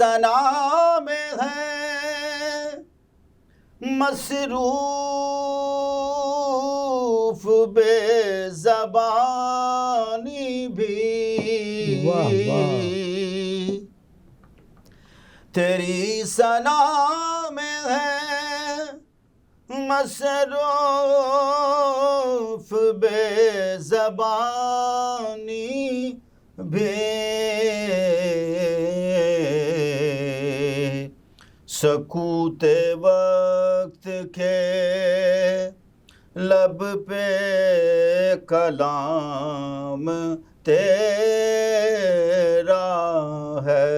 ثنا میں ہے مصروف بے زبانی بھی، تیری ثنا میں ہے مصروف بے زبانی بھی، سکوت وقت کے لب پہ کلام تیرا ہے،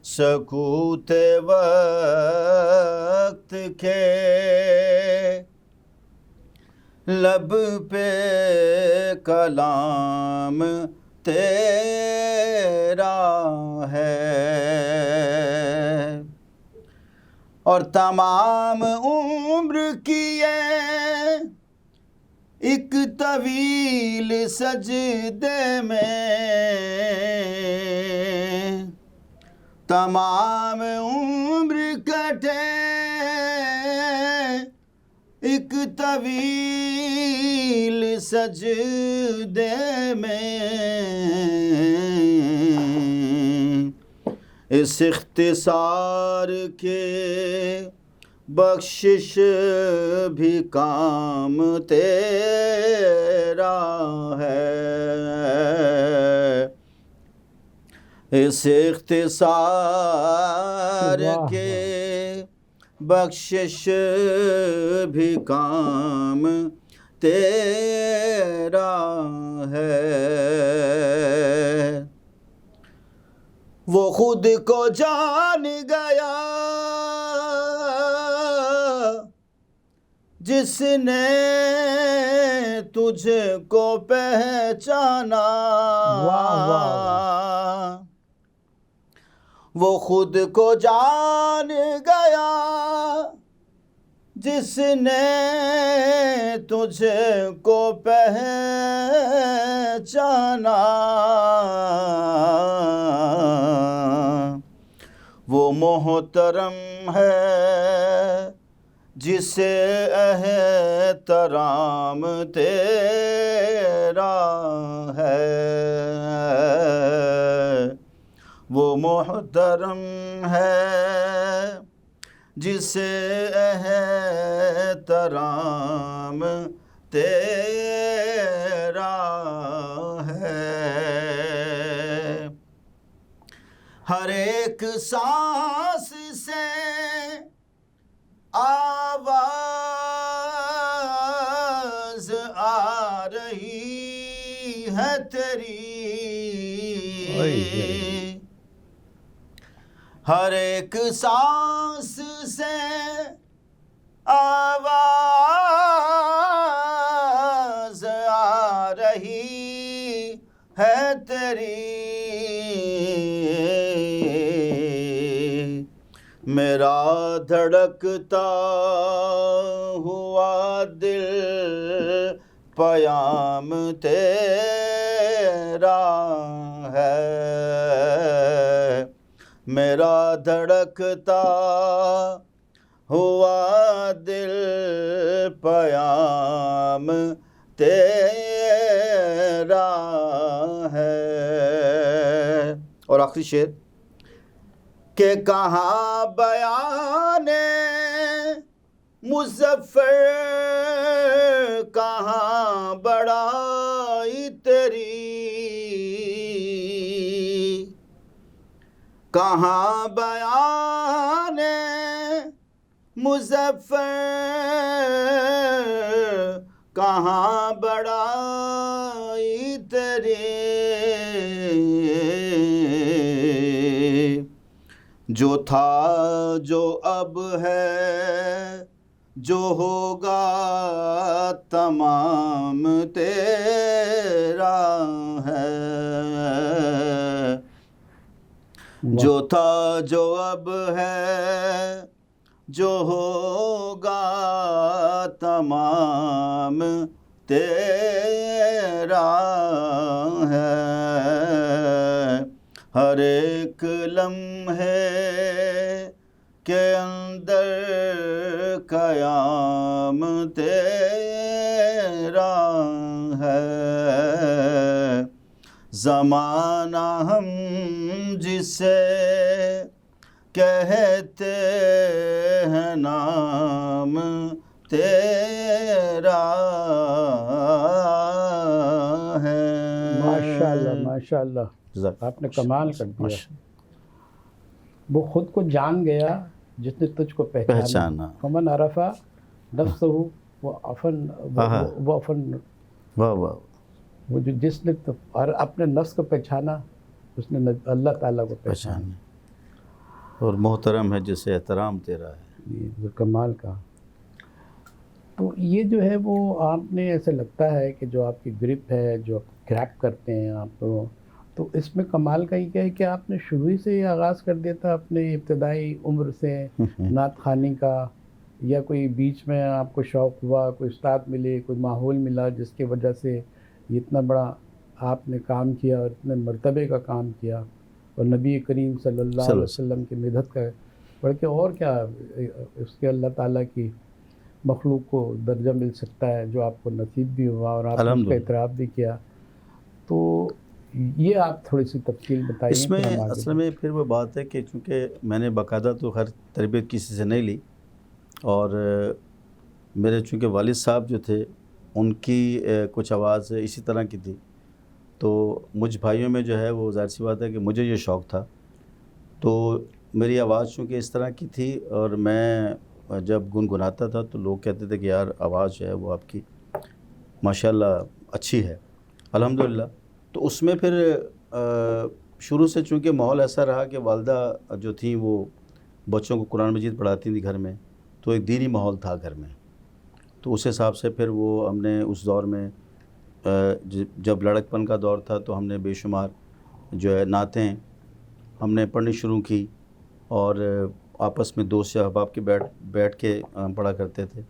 سکوت وقت کے لب پہ کلام تیرا ہے، اور تمام عمر کی ایک طویل سجدے میں، تمام عمر کٹے ایک طویل سجدے میں، اس اختصار کے بخشش بھی کام تیرا ہے، اس اختصار کے بخشش بھی کام تیرا ہے، وہ خود کو جان گیا جس نے تجھ کو پہچانا، وہ خود کو جان گیا جس نے تجھ کو پہچانا، وہ محترم ہے جسے احترام تیرا ہے، وہ محترم ہے جسے احترام تیرا ہے، ہر ایک سانس سے آواز آ رہی ہے تیری، ہر ایک سانس سے آواز آ رہی ہے تیری، میرا دھڑکتا ہوا دل پیام تیرا ہے، میرا دھڑکتا ہوا دل پیام تیرا ہے، اور آخری شعر کہ کہاں بیان مظفر، کہاں بڑائی تیری، کہاں بیان مظفر، کہاں بڑائی تیری، جو تھا جو اب ہے جو ہوگا تمام تیرا ہے، جو تھا جو اب ہے جو ہوگا تمام تیرا ہے، ہر ایک لمحے کے اندر قیام تیرا ہے، زمانہ ہم جسے کہتے ہیں نام تیرا ہے۔ ماشاءاللہ ماشاءاللہ، آپ نے کمال کر دیا۔ وہ خود کو جان گیا جس نے تجھ کو پہچانا، فمن عرفا نفسہ وہ افن واہ واہ، وہ جو جس نے اپنے نفس کو پہچانا اس نے اللہ تعالیٰ کو پہچانا، اور محترم ہے جسے احترام تیرا ہے۔ یہ کمال کا۔ تو یہ جو ہے وہ آپ نے ایسا لگتا ہے کہ جو آپ کی گرپ ہے، جو کریپ کرتے ہیں آپ، تو اس میں کمال کا یہ کیا ہے کہ آپ نے شروع ہی سے یہ آغاز کر دیا تھا اپنے ابتدائی عمر سے نعت خوانی کا، یا کوئی بیچ میں آپ کو شوق ہوا، کوئی استاد ملے، کوئی ماحول ملا جس کی وجہ سے یہ اتنا بڑا آپ نے کام کیا اور اتنے مرتبے کا کام کیا، اور نبی کریم صلی اللہ علیہ وسلم کی مدد کا بڑھ کے اور کیا اس کے اللہ تعالیٰ کی مخلوق کو درجہ مل سکتا ہے جو آپ کو نصیب بھی ہوا اور آپ نے اس کا اعتراف بھی کیا۔ تو یہ آپ تھوڑی سی تفصیل بتائیے۔ اس میں اصل میں پھر وہ بات ہے کہ چونکہ میں نے باقاعدہ تو ہر تربیت کسی سے نہیں لی، اور میرے چونکہ والد صاحب جو تھے ان کی کچھ آواز اسی طرح کی تھی، تو مجھ بھائیوں میں جو ہے وہ ظاہر سی بات ہے کہ مجھے یہ شوق تھا، تو میری آواز چونکہ اس طرح کی تھی اور میں جب گنگناتا تھا تو لوگ کہتے تھے کہ یار آواز جو ہے وہ آپ کی ماشاءاللہ اچھی ہے، الحمدللہ۔ تو اس میں پھر شروع سے چونکہ ماحول ایسا رہا کہ والدہ جو تھیں وہ بچوں کو قرآن مجید پڑھاتی تھیں گھر میں، تو ایک دینی ماحول تھا گھر میں، تو اس حساب سے پھر وہ ہم نے اس دور میں جب لڑکپن کا دور تھا تو ہم نے بے شمار جو ہے نعتیں ہم نے پڑھنی شروع کی، اور آپس میں دوست یا احباب کے بیٹھ کے پڑھا کرتے تھے،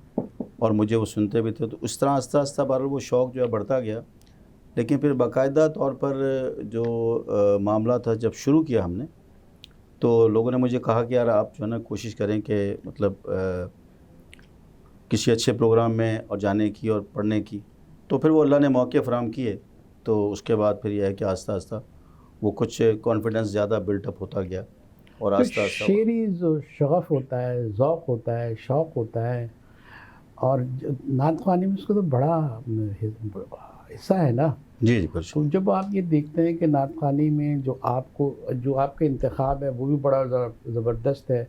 اور مجھے وہ سنتے بھی تھے۔ تو اس طرح آہستہ آہستہ بہرحال وہ شوق جو ہے بڑھتا گیا، لیکن پھر باقاعدہ طور پر جو معاملہ تھا جب شروع کیا ہم نے، تو لوگوں نے مجھے کہا کہ یار آپ جو ہے نا کوشش کریں کہ مطلب کسی اچھے پروگرام میں اور جانے کی اور پڑھنے کی، تو پھر وہ اللہ نے موقع فراہم کیے، تو اس کے بعد پھر یہ ہے کہ آہستہ آہستہ وہ کچھ کانفیڈنس زیادہ بلٹ اپ ہوتا گیا، اور آہستہ آہستہ شعری جو شغف ہوتا ہے، ذوق ہوتا ہے، شوق ہوتا ہے، اور نعت خوانی میں اس کا تو بڑا حصہ ہے نا۔ جی بالکل۔ تو جب آپ یہ دیکھتے ہیں کہ نعت خوانی میں جو آپ کا انتخاب ہے وہ بھی بڑا زبردست ہے،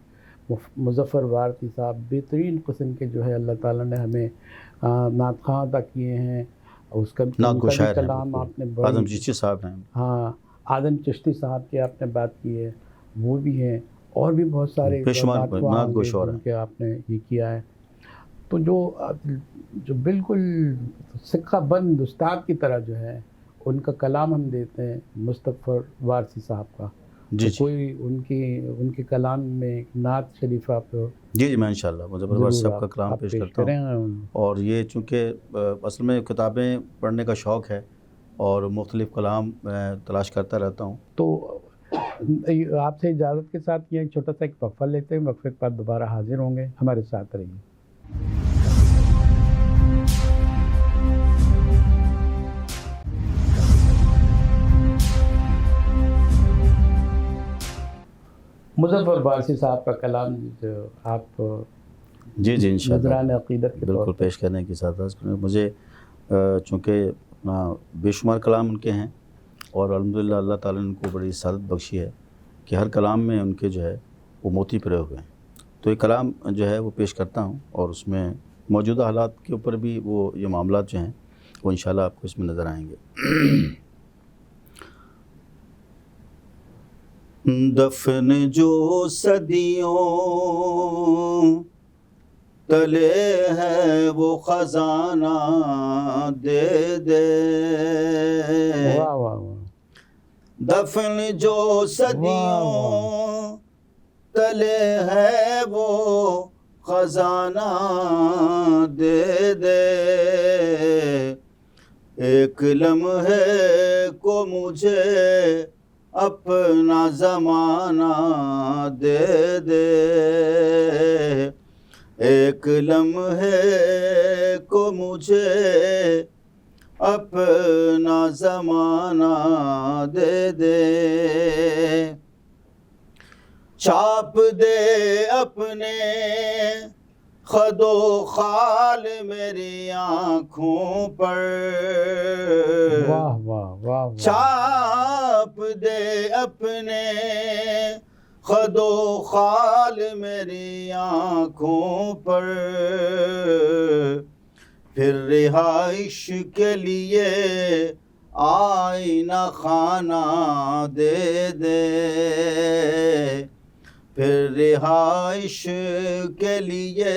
مظفر وارثی صاحب بہترین قسم کے جو ہے اللہ تعالیٰ نے ہمیں نعت خواں عطا کیے ہیں، اس کا کلام آپ نے آدم چشتی صاحب ہیں، ہاں آدم چشتی صاحب کی آپ نے بات کی ہے، وہ بھی ہیں، اور بھی بہت سارے کہ آپ نے یہ کیا ہے۔ تو جو بالکل سکہ بند استاد کی طرح جو ہے ان کا کلام ہم دیتے ہیں مظفر وارثی صاحب کا، جی کوئی ان کے کلام میں نعت شریفہ پہ جی میں انشاءاللہ مظفر وارثی صاحب کا کلام پیش کرتا ہوں، اور یہ چونکہ اصل میں کتابیں پڑھنے کا شوق ہے اور مختلف کلام میں تلاش کرتا رہتا ہوں۔ تو آپ سے اجازت کے ساتھ یہ چھوٹا سا ایک وقفہ لیتے ہیں، وقفے کے بعد دوبارہ حاضر ہوں گے، ہمارے ساتھ رہیے۔ مظفر وارثی صاحب کا کلام جو آپ جی انشاءاللہ نذران عقیدت کے بالکل پیش کرنے کی ساتھ مجھے چونکہ اپنا بے شمار کلام ان کے ہیں، اور الحمدللہ اللہ تعالیٰ نے ان کو بڑی سعادت بخشی ہے کہ ہر کلام میں ان کے جو ہے وہ موتی پرے ہوئے ہیں، تو یہ کلام جو ہے وہ پیش کرتا ہوں، اور اس میں موجودہ حالات کے اوپر بھی وہ یہ معاملات جو ہیں وہ انشاءاللہ آپ کو اس میں نظر آئیں گے۔ دفن جو صدیوں تلے ہے وہ خزانہ دے دے، واہ واہ واہ، دفن جو صدیوں تلے ہے وہ خزانہ دے دے، ایک لمحے کو مجھے اپنا زمانہ دے دے، ایک لمحے کو مجھے اپنا زمانہ دے دے، چھاپ دے اپنے خد و خال میری آنکھوں پر، واہ واہ واہ، چھاپ دے اپنے خد و خال میری آنکھوں پر، پھر رہائش کے لیے آئینہ خانہ دے دے، پھر رہائش کے لیے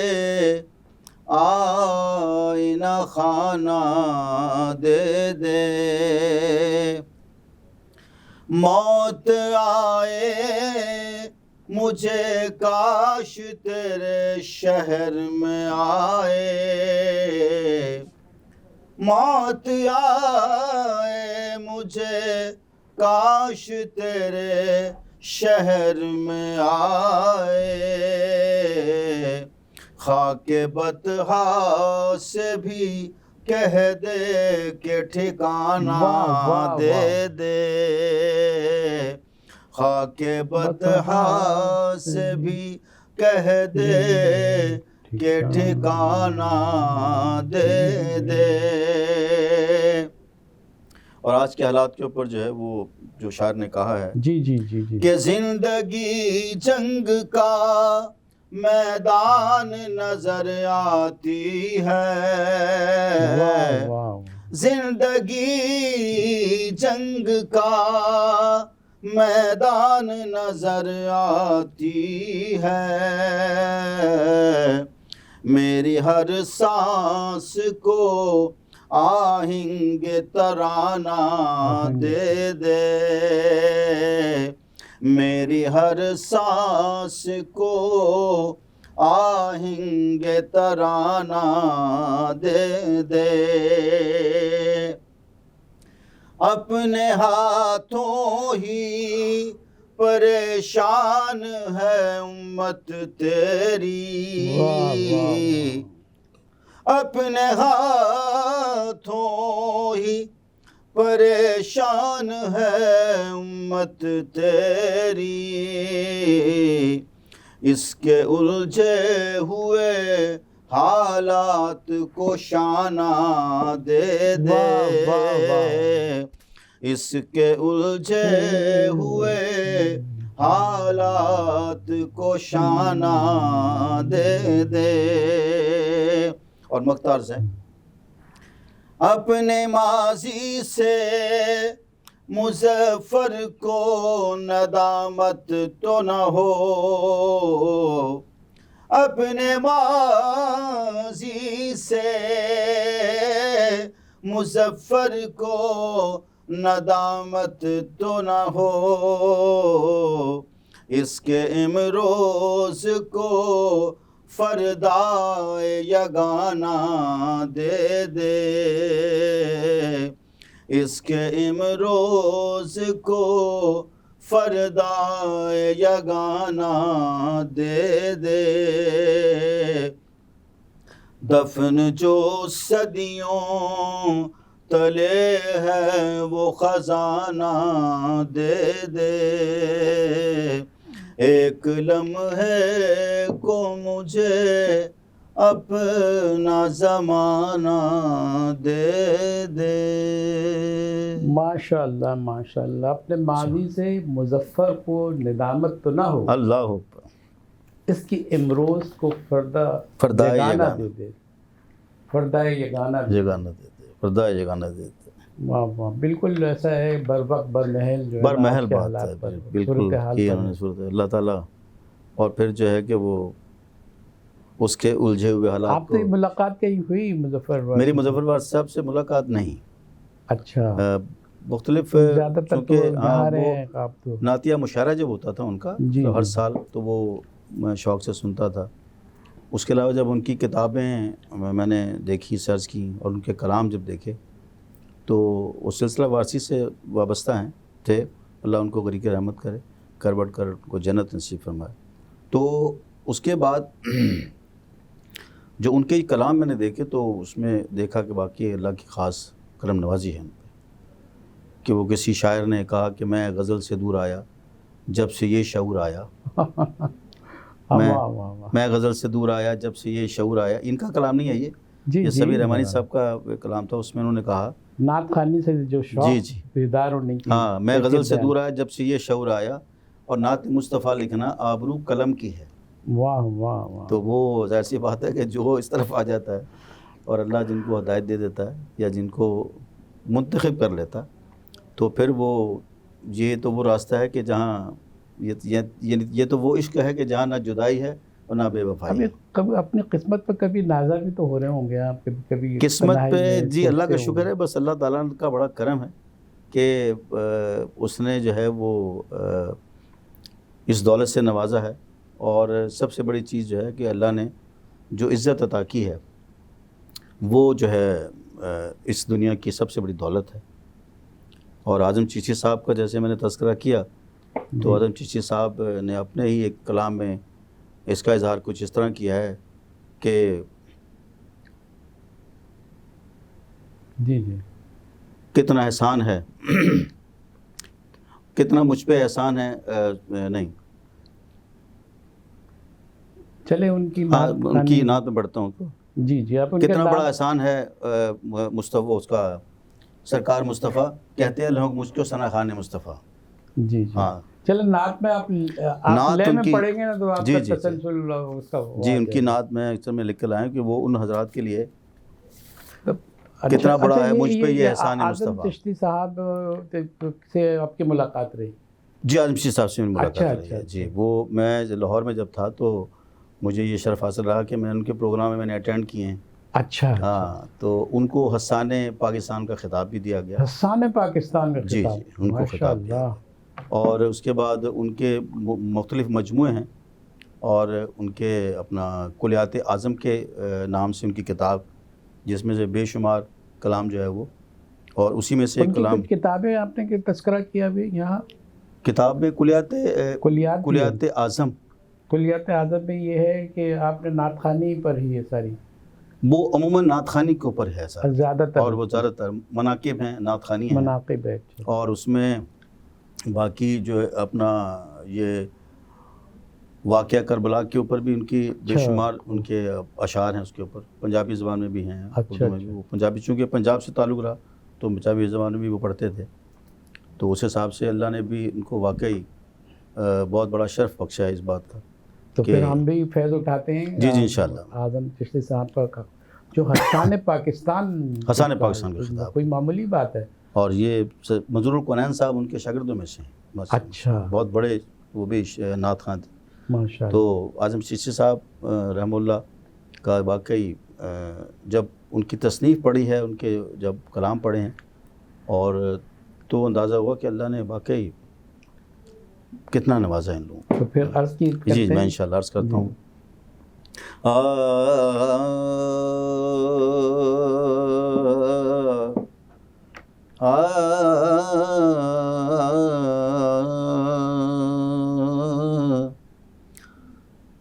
آئینہ خانہ دے دے، موت آئے مجھے کاش تیرے شہر میں آئے، موت آئے مجھے کاش تیرے شہر میں آئے، خاک بطحا سے بھی کہہ دے کہ ٹھکانہ دے دے، خاک بطحا سے بھی کہہ دے کہ ٹھکانہ دے دے۔ اور آج کے حالات کے اوپر جو ہے وہ جو شاعر نے کہا ہے جی جی جی جی کہ زندگی جنگ کا میدان نظر آتی ہے، واہ واہ، زندگی جنگ کا میدان نظر آتی ہے، میری ہر سانس کو آہنگ ترانہ دے دے، میری ہر سانس کو آہنگ ترانہ دے دے، اپنے ہاتھوں ہی پریشان ہے امت تیری، اپنے ہاتھوں ہی پریشان ہے امت تیری، اس کے الجھے ہوئے حالات کو شانہ دے دے، اس کے الجھے ہوئے حالات کو شانہ دے دے۔ اور مختار سے اپنے ماضی سے مظفر کو ندامت تو نہ ہو، اپنے ماضی سے مظفر کو ندامت تو نہ ہو، اس کے امروز کو فردائے یگانہ دے دے، اس کے امروز کو فردائے یگانہ دے دے، دفن جو صدیوں تلے ہے وہ خزانہ دے دے، ایک لمحے کو مجھے اپنا زمانہ دے دے۔ ماشاءاللہ ماشاءاللہ، اپنے ماضی سے مظفر کو ندامت تو نہ ہو، اللہ اکبر، اس کی امروز کو فردائے یگانہ دے دے، فردائے یگانہ دے دے۔ فردائے یگانہ دے دے۔ واہ واہ، بالکل ایسا ہے، بر وقت برمحل جو ہے برمحل بات ہے، بالکل کی انہوں نے صورت ہے اللہ تعالیٰ، اور پھر جو ہے کہ وہ اس کے الجھے ہوئے حالات آپ سے ملاقات کہیں ہوئی مظفر وارثی؟ میری مظفر وارثی صاحب سے ملاقات نہیں، اچھا، مختلف زیادہ تر تو جہاں رہے ہیں آپ تو نعتیہ مشاعرہ جب ہوتا تھا ان کا تو ہر سال، تو وہ میں شوق سے سنتا تھا۔ اس کے علاوہ جب ان کی کتابیں میں نے دیکھی، سرچ کی، اور ان کے کلام جب دیکھے تو وہ سلسلہ وارثی سے وابستہ تھے، اللہ ان کو غریق رحمت کرے، کر بڑھ کر ان کو جنت نصیب فرمائے۔ تو اس کے بعد جو ان کے کلام میں نے دیکھے تو اس میں دیکھا کہ واقعی اللہ کی خاص کرم نوازی ہے ان پہ، کہ وہ کسی شاعر نے کہا کہ میں غزل سے دور آیا جب سے یہ شعور آیا، میں غزل سے دور آیا جب سے یہ شعور آیا۔ ان کا کلام نہیں ہے یہ سبیر رحمانی صاحب کا کلام تھا، اس میں انہوں نے کہا نعت خوانی سے جو شوق بیدار ہونے کی، ہاں، میں غزل سے دور آیا جب سے یہ شعور آیا، اور نعت مصطفیٰ لکھنا آبرو قلم کی ہے۔ واہ واہ واہ۔ تو وہ ظاہر سی بات ہے کہ جو اس طرف آ جاتا ہے اور اللہ جن کو ہدایت دے دیتا ہے یا جن کو منتخب کر لیتا، تو پھر یہ تو وہ راستہ ہے کہ جہاں یہ تو وہ عشق ہے کہ جہاں نہ جدائی ہے اور نہ بے وفائی ہے۔ کبھی اپنی قسمت پہ کبھی نازل بھی تو ہو رہے ہوں گے آپ کبھی قسمت پہ؟ جی اللہ کا شکر ہے، بس اللہ تعالیٰ کا بڑا کرم ہے کہ اس نے جو ہے وہ اس دولت سے نوازا ہے، اور سب سے بڑی چیز جو ہے کہ اللہ نے جو عزت عطا کی ہے وہ جو ہے اس دنیا کی سب سے بڑی دولت ہے۔ اور اعظم چشتی صاحب کا جیسے میں نے تذکرہ کیا تو اعظم چشتی صاحب نے اپنے ہی ایک کلام میں اس کا اظہار کچھ اس طرح کیا ہے کہ جی کتنا احسان ہے، کتنا مجھ پہ احسان ہے، نہیں چلے ان کی نعت میں پڑھتا ہوں تو جی آپ کتنا بڑا احسان ہے مصطفیٰ، اس کا سرکار مصطفیٰ کہتے ہیں لوگ مجھ کو ثنا خان مصطفیٰ۔ جی ہاں چلے نعت میں آپ لے میں پڑھیں گے نا تو آپ کا تسلسل اس کا جی ان کی نعت میں اکثر میں لکھ کر لائے کہ وہ ان حضرات کے لیے کتنا بڑا ہے مجھ پہ یہ احسان ہے مصطفیٰ۔ اعظم چشتی صاحب سے آپ کی ملاقات رہی؟ جی اعظم چشتی صاحب سے ملاقات رہی ہے جی۔ وہ میں لاہور میں جب تھا تو مجھے یہ شرف حاصل رہا کہ میں ان کے پروگرام میں نے اٹینڈ کیے ہیں۔ اچھا ہاں، تو ان کو حسان پاکستان کا خطاب بھی دیا گیا۔ حسان پاکستان کا خطاب؟ جی ان کو خطاب دیا، اور اس کے بعد ان کے مختلف مجموعے ہیں، اور ان کے اپنا کلیات اعظم کے نام سے ان کی کتاب، جس میں سے بے شمار کلام جو ہے وہ، اور اسی میں سے ایک کلام کتابیں آپ نے تذکرہ کیا بھی یہاں کتاب میں کلیات اعظم۔ کلیات اعظم میں یہ ہے کہ آپ نے نعت خوانی پر ہی یہ ساری، وہ عموماً نعت خوانی کے اوپر ہے سر زیادہ تر، اور وہ زیادہ تر مناقب ہیں، نعت خوانی ہیں، مناقب ہے، اور اس میں باقی جو اپنا یہ واقعہ کربلا کے اوپر بھی ان کی بے شمار ان کے اشعار ہیں، اس کے اوپر پنجابی زبان میں بھی ہیں، اردو میں بھی۔ وہ پنجابی چونکہ پنجاب سے تعلق رہا تو پنجابی زبان میں بھی وہ پڑھتے تھے، تو اس حساب سے اللہ نے بھی ان کو واقعی بہت بڑا شرف بخشا ہے اس بات کا۔ تو پھر ہم بھی فیض اٹھاتے ہیں جی انشاءاللہ۔ اعظم چشتی صاحب کا جو حسان پاکستان کا خطاب کوئی معمولی بات ہے، اور یہ منظور القنین صاحب ان کے شاگردوں میں سے ہیں۔ اچھا، بہت بڑے وہ بھی نعت خواں تھے ماشاءاللہ۔ تو اعظم چشتی صاحب رحمہ اللہ کا واقعی جب ان کی تصنیف پڑھی ہے، ان کے جب کلام پڑھے ہیں، اور تو اندازہ ہوا کہ اللہ نے واقعی کتنا نوازا ان لوگوں کو۔ تو پھر عرض کی جی میں انشاءاللہ عرض کرتا ہوں۔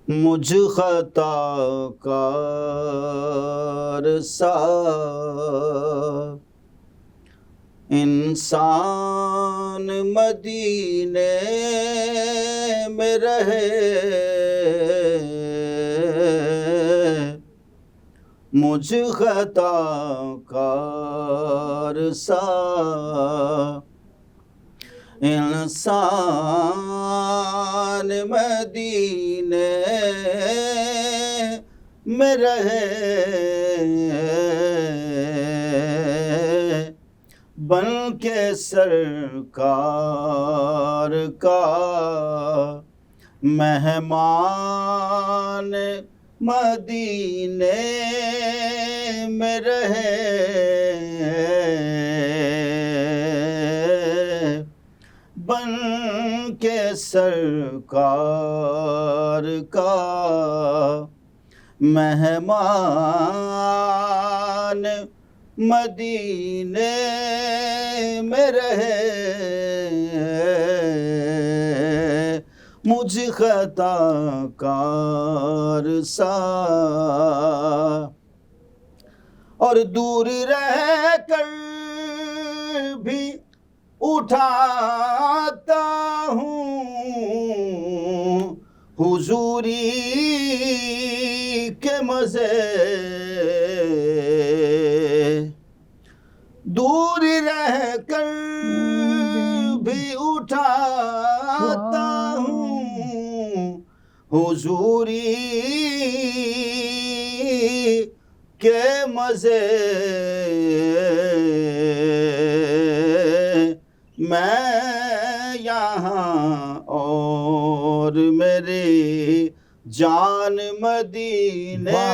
مجھ خطا کار سا انسان مدینے میں رہے، مجھ خطا کار سا انسان مدینے میں رہے، بن کے سرکار کا مہمان مدینے میں رہے، بن کے سرکار کا مہمان مدینے میں رہے۔ مجھ خطا کار سا، اور دور رہ کر بھی اٹھاتا ہوں حضوری کے مزے، دور رہ کر بھی اٹھاتا ہوں حضوری کے مزے، میں یہاں اور میری جان مدینے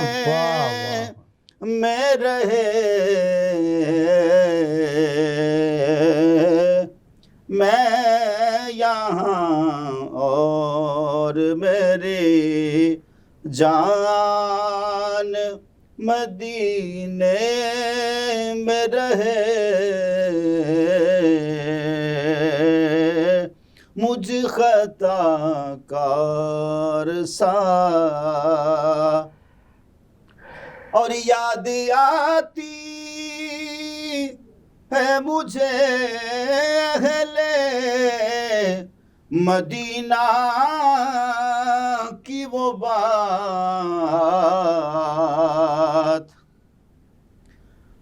میں رہے، میں یہاں اور میری جان مدینے میں رہے، مجھ خطا کار سا، اور یاد آتی ہے مجھے اہل مدینہ کی وہ بات،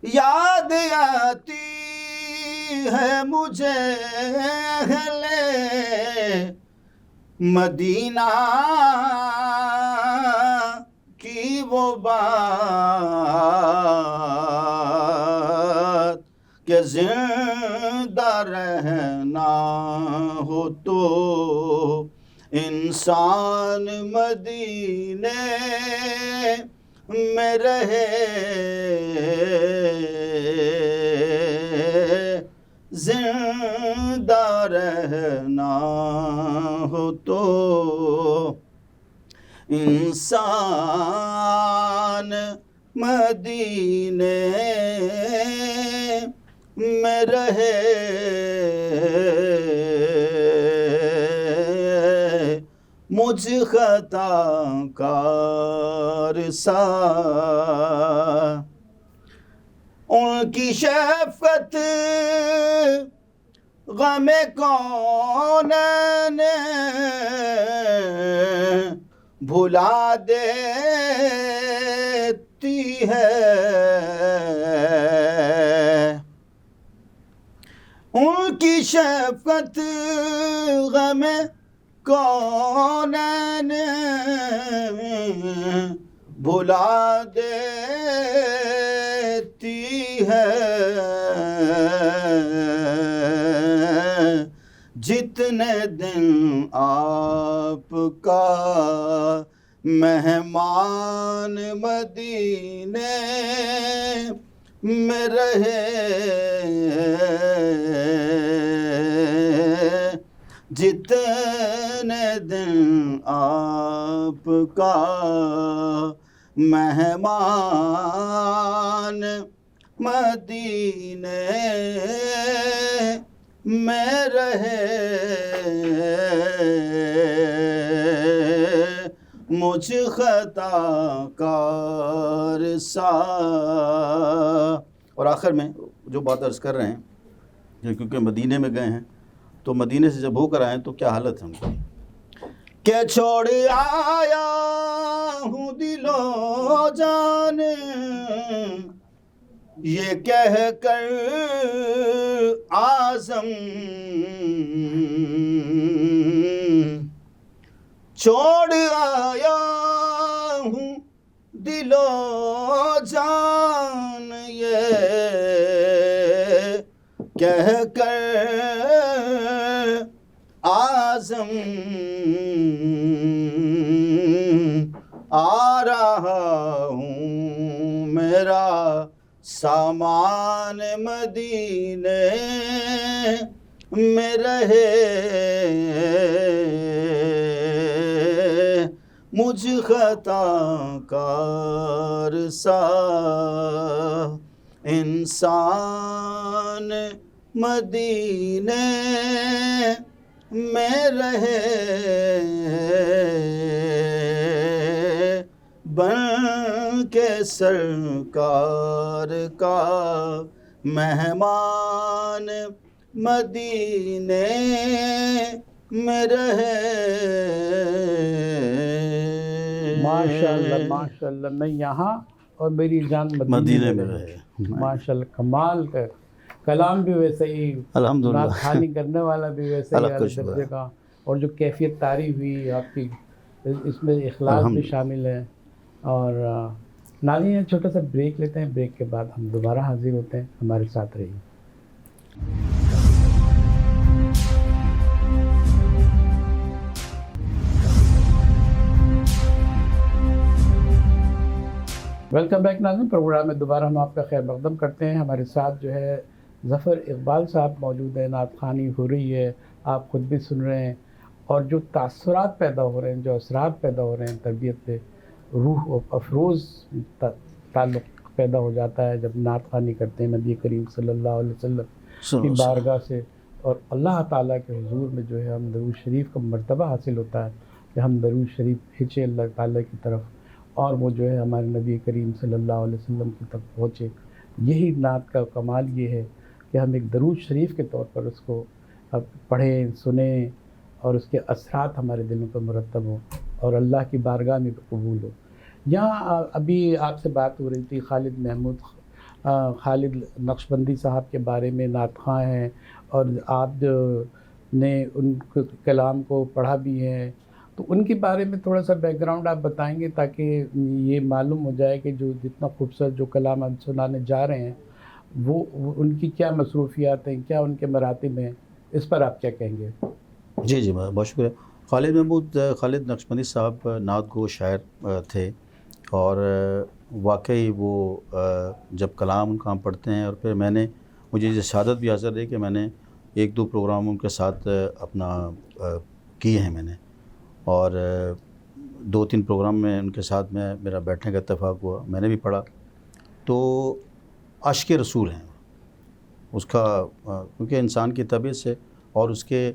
یاد آتی ہے مجھے اہل مدینہ کی وہ بات، کہ زندہ رہنا ہو تو انسان مدینے میں رہے، زندہ رہنا ہو تو انسان مدینے میں رہے، مجھ خطا کار سا، ان کی شفقت غم کونین بھلا دیتی ہے، ان کی شفقت غم کونین بھلا دیتی ہے، جتنے دن آپ کا مہمان مدینے میں رہے، جتنے دن آپ کا مہمان مدینے میں رہے، مجھ خطا کار سا، اور آخر میں جو بات عرض کر رہے ہیں کیونکہ مدینے میں گئے ہیں تو مدینے سے جب ہو کر آئیں تو کیا حالت ہے ان کی، کہ چھوڑ آیا ہوں دل و جان یہ کہہ کر اعظم، چھوڑ آیا ہوں دل و جان یہ کہہ کر اعظم، آ رہا ہوں میرا سامان مدینے میں رہے، مجھ خطا کار سا انسان مدینے میں رہے بن کے سرکار کا مہمان مدینے میں رہے. ماشاءاللہ میں یہاں اور میری جان مدینے میں رہے. ماشاءاللہ کمال کا کلام بھی ویسے ہی, الحمدللہ نعت خوانی کرنے والا بھی ویسے ہی اعلیٰ درجے کا, اور جو کیفیت طاری ہوئی آپ کی اس میں اخلاص بھی شامل ہے. اور ناظرین چھوٹا سا بریک لیتے ہیں, بریک کے بعد ہم دوبارہ حاضر ہوتے ہیں, ہمارے ساتھ رہیے. ویلکم بیک ناظرین, پروگرام میں دوبارہ ہم آپ کا خیر مقدم کرتے ہیں. ہمارے ساتھ جو ہے ظفر اقبال صاحب موجود ہیں, نعت خوانی ہو رہی ہے, آپ خود بھی سن رہے ہیں, اور جو تاثرات پیدا ہو رہے ہیں, جو اثرات پیدا ہو رہے ہیں تربیت پہ, روح افروز تعلق پیدا ہو جاتا ہے جب نعت خوانی کرتے ہیں نبی کریم صلی اللہ علیہ وسلم کی بارگاہ سے, اور اللہ تعالیٰ کے حضور میں جو ہے ہم درود شریف کا مرتبہ حاصل ہوتا ہے کہ ہم درود شریف کھینچے اللہ تعالیٰ کی طرف, اور وہ جو ہے ہمارے نبی کریم صلی اللہ علیہ وسلم کی تک پہنچے. یہی نعت کا کمال یہ ہے کہ ہم ایک درود شریف کے طور پر اس کو پڑھیں, سنیں, اور اس کے اثرات ہمارے دلوں پر مرتب ہوں اور اللہ کی بارگاہ میں قبول ہو. یہاں ابھی آپ سے بات ہو رہی تھی خالد نقشبندی صاحب کے بارے میں, نعت خواں ہیں, اور آپ نے ان کلام کو پڑھا بھی ہے, تو ان کے بارے میں تھوڑا سا بیک گراؤنڈ آپ بتائیں گے تاکہ یہ معلوم ہو جائے کہ جو جتنا خوبصورت جو کلام ہم سنانے جا رہے ہیں وہ ان کی کیا مصروفیات ہیں, کیا ان کے مراتب ہیں, اس پر آپ کیا کہیں گے؟ جی جی بہت شکریہ. خالد نقشبندی صاحب نعت گو شاعر تھے, اور واقعی وہ جب کلام ان کا ہم پڑھتے ہیں, اور پھر مجھے یہ شہادت بھی حاصل ہے کہ میں نے 1-2 پروگرام ان کے ساتھ اپنا کیے ہیں میں نے, اور 2-3 پروگرام میں ان کے ساتھ میرا بیٹھنے کا اتفاق ہوا, میں نے بھی پڑھا. تو عاشق رسول ہیں اس کا, کیونکہ انسان کی طبیعت سے اور اس کے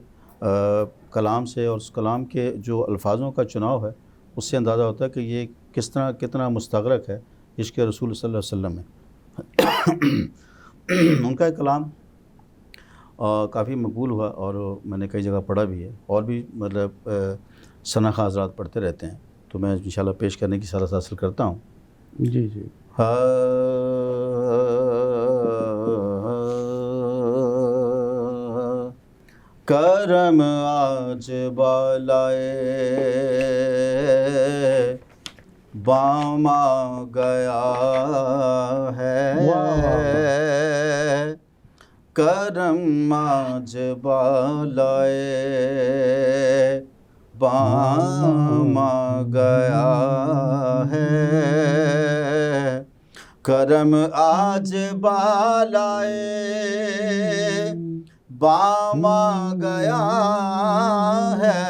کلام سے اور اس کلام کے جو الفاظوں کا چناؤ ہے اس سے اندازہ ہوتا ہے کہ یہ کتنا مستغرق ہے عشق رسول صلی اللہ علیہ وسلم میں. ان کا کلام کافی مقبول ہوا, اور میں نے کئی جگہ پڑھا بھی ہے, اور بھی مطلب شناخواہ حضرات پڑھتے رہتے ہیں, تو میں انشاءاللہ پیش کرنے کی سعادت حاصل کرتا ہوں. جی جی. کرم آج بالائے بام آ گیا ہے, کرم آج بالائے بام آ گیا ہے, کرم آج بالائے بام آ گیا ہے,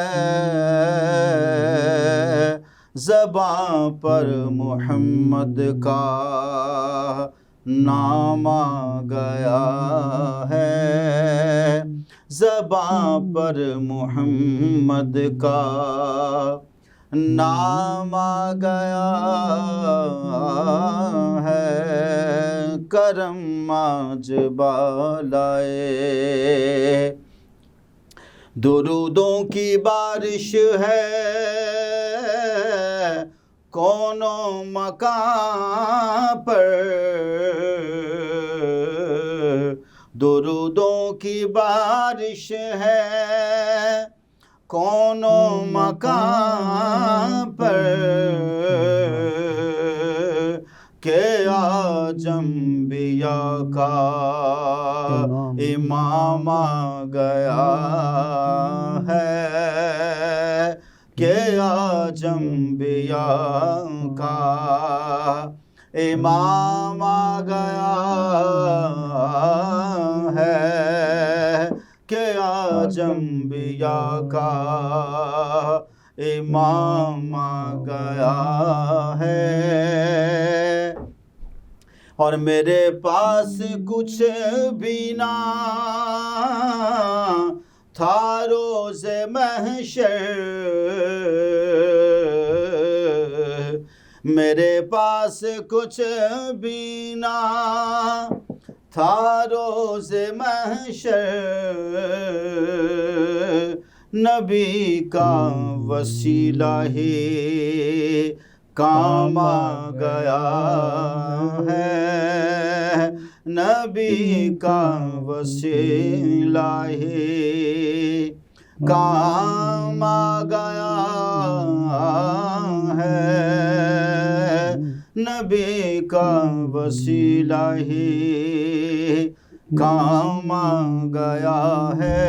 زباں پر محمد کا نام آ گیا ہے, زباں پر محمد کا نام آ گیا ہے, کرم آج بالائے. درودوں کی بارش ہے کونوں مکان پر, درودوں کی بارش ہے کونوں مکان پر, کہ آج انبیاء کا امام آ گیا ہے, کہ آج انبیاء کا امام آ گیا ہے, کہ آج انبیاء کا امام آ گیا ہے. اور میرے پاس کچھ بھی نہ تھا روز محشر میرے پاس کچھ بھی نہ تھا روز محشر نبی کا وسیلہ ہی کام آ گیا ہے نبی کا وسیلہ ہی کام آ گیا ہے نبی کا وسیلہ ہی کام آ گیا ہے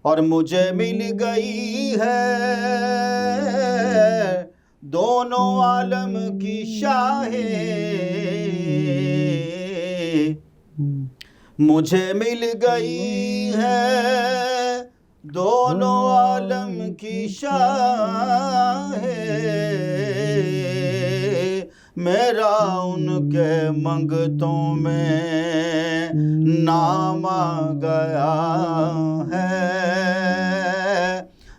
اور مجھے مل گئی ہے دونوں عالم کی شاہیں مجھے مل گئی ہے دونوں عالم کی شاہیں میرا ان کے منگتوں میں نام آ گیا ہے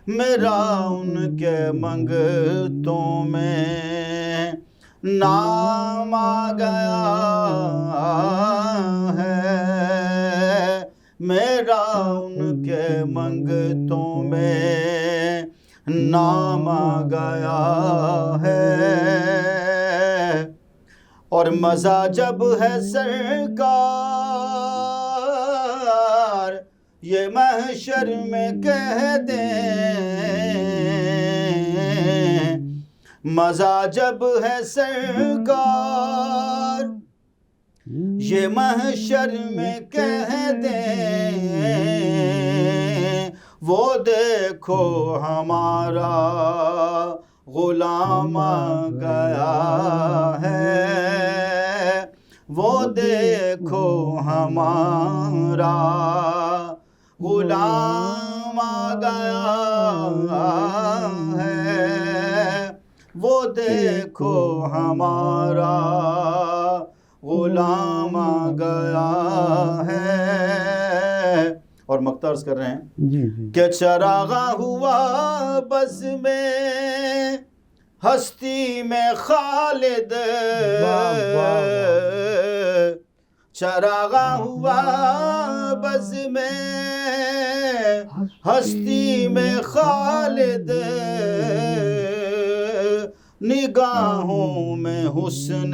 میرا ان کے منگتوں میں نام آ گیا ہے میرا ان کے منگتوں میں نام آ گیا ہے اور مزہ جب ہے سرکار یہ محشر میں کہہ دیں مزہ جب ہے سرکار یہ محشر میں کہہ دیں وہ دیکھو ہمارا غلام آ گیا ہے وہ دیکھو ہمارا غلام آ گیا ہے وہ دیکھو ہمارا غلام آ گیا ہے اور مقطع عرض کر رہے ہیں کہ چراغاں ہوا بز میں ہستی میں خالد چراغاں ہوا بز میں ہستی میں خالد نگاہوں میں حسن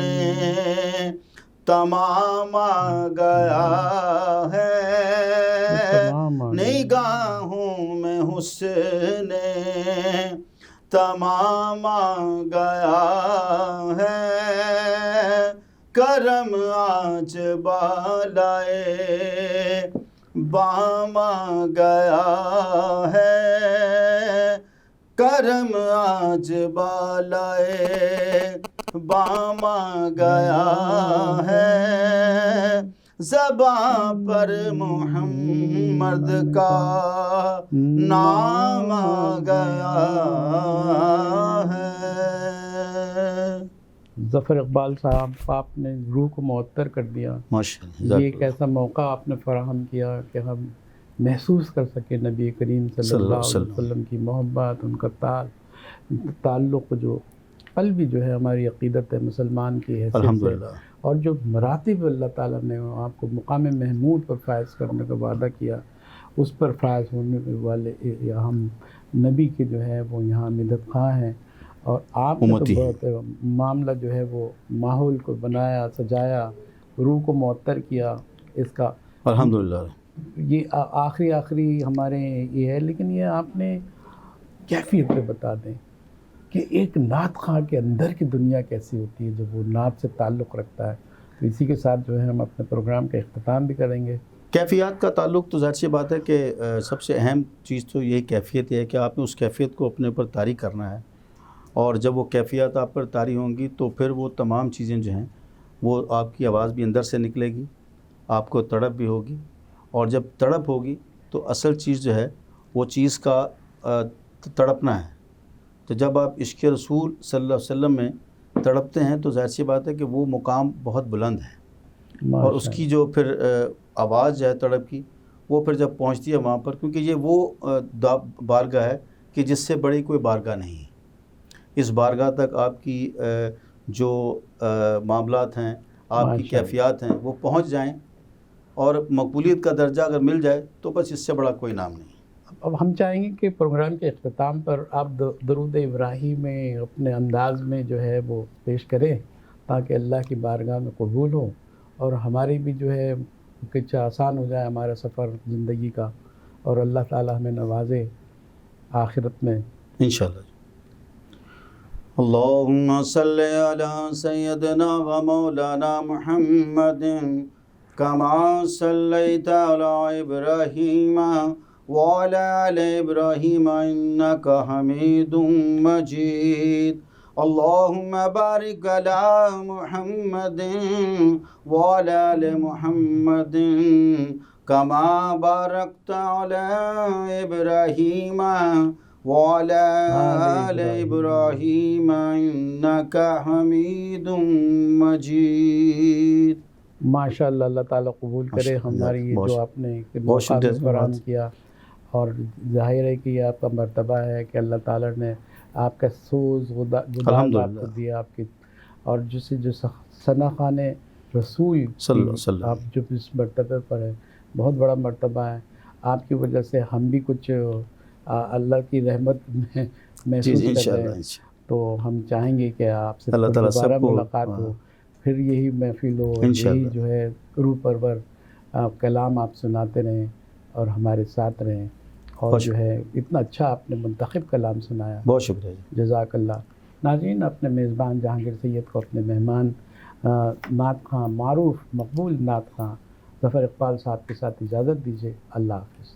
تمام آ گیا ہے نگاہوں میں حسن تمام آ گیا ہے کرم آج بالائے بام آ گیا ہے کرم آج بالائے بام آ گیا ہے زباں پر محمد کا نام آ گیا ہے۔ ظفر اقبال صاحب، آپ نے روح کو معطر کر دیا۔ ماشاءاللہ، یہ ایک ایسا موقع آپ نے فراہم کیا کہ ہم محسوس کر سکیں نبی کریم صلی اللہ علیہ وسلم کی محبت، ان کا تعلق جو قلبی جو ہے ہماری عقیدت ہے مسلمان کی حیثیت الحمدللہ، اور جو مراتب اللہ تعالیٰ نے آپ کو مقام محمود پر فائز کرنے کا وعدہ کیا، اس پر فائز ہونے والے ہم نبی کے جو ہے وہ یہاں مدد خواہ ہیں، اور آپ نے تو بہت معاملہ جو ہے وہ ماحول کو بنایا، سجایا، روح کو معطر کیا اس کا، الحمدللہ۔ یہ آخری ہمارے یہ ہے، لیکن یہ آپ نے کیفیت پہ بتا دیں کہ ایک نعت خواہ کے اندر کی دنیا کیسی ہوتی ہے جب وہ نعت سے تعلق رکھتا ہے۔ تو اسی کے ساتھ جو ہے ہم اپنے پروگرام کا اختتام بھی کریں گے۔ کیفیات کا تعلق تو ظاہر سی بات ہے کہ سب سے اہم چیز تو یہی کیفیت ہے کہ آپ نے اس کیفیت کو اپنے اوپر طاری کرنا ہے، اور جب وہ کیفیات آپ پر طاری ہوں گی تو پھر وہ تمام چیزیں جو ہیں وہ آپ کی آواز بھی اندر سے نکلے گی، آپ کو تڑپ بھی ہوگی، اور جب تڑپ ہوگی تو اصل چیز جو ہے وہ چیز کا تڑپنا ہے۔ تو جب آپ عشق رسول صلی اللہ علیہ وسلم میں تڑپتے ہیں تو ظاہر سی بات ہے کہ وہ مقام بہت بلند ہے، اور اس کی جو پھر آواز جو ہے تڑپ کی وہ پھر جب پہنچتی ہے وہاں پر، کیونکہ یہ وہ بارگاہ ہے کہ جس سے بڑی کوئی بارگاہ نہیں ہے، اس بارگاہ تک آپ کی جو معاملات ہیں، آپ کی کیفیات ہیں، وہ پہنچ جائیں اور مقبولیت کا درجہ اگر مل جائے تو بس اس سے بڑا کوئی نام نہیں۔ اب ہم چاہیں گے کہ پروگرام کے اختتام پر آپ درود ابراہیم میں اپنے انداز میں جو ہے وہ پیش کریں تاکہ اللہ کی بارگاہ میں قبول ہو اور ہماری بھی جو ہے کچھ آسان ہو جائے ہمارا سفر زندگی کا، اور اللہ تعالی ہمیں نوازے آخرت میں انشاءاللہ۔ اللہم صلی علی سیدنا و مولانا محمد کما صلیت علی ابراہیم وعلی آل ابراہیم انک حمید مجید۔ اللہم بارک علی محمد وعلی آل محمد کما بارکت علی ابراہیم وعلی آل ابراہیم انک حمید مجید۔ ماشاء اللہ، اللہ تعالیٰ قبول کرے ہماری یہ جو آپ نے موقع فراہم کیا، اور ظاہر ہے کہ یہ آپ کا مرتبہ ہے کہ اللہ تعالیٰ نے آپ کا سوز غداد آپ کو دیا، آپ کی، اور جو ثناخوان رسول آپ جو اس مرتبے پر ہے، بہت بڑا مرتبہ ہے۔ آپ کی وجہ سے ہم بھی کچھ اللہ کی رحمت میں محسوس کر رہے ہیں، تو ہم چاہیں گے کہ آپ سے دوبارہ ملاقات ہو، پھر یہی محفل ہو، یہی جو ہے روح پرور کلام آپ سناتے رہیں اور ہمارے ساتھ رہیں، اور جو ہے اتنا اچھا آپ نے منتخب کلام سنایا، بہت شکریہ، جزاک اللہ۔ ناظرین، اپنے میزبان جہانگیر سید کو، اپنے مہمان نعت خواں، معروف مقبول نعت خواں ظفر اقبال صاحب کے ساتھ اجازت دیجیے۔ اللہ حافظ۔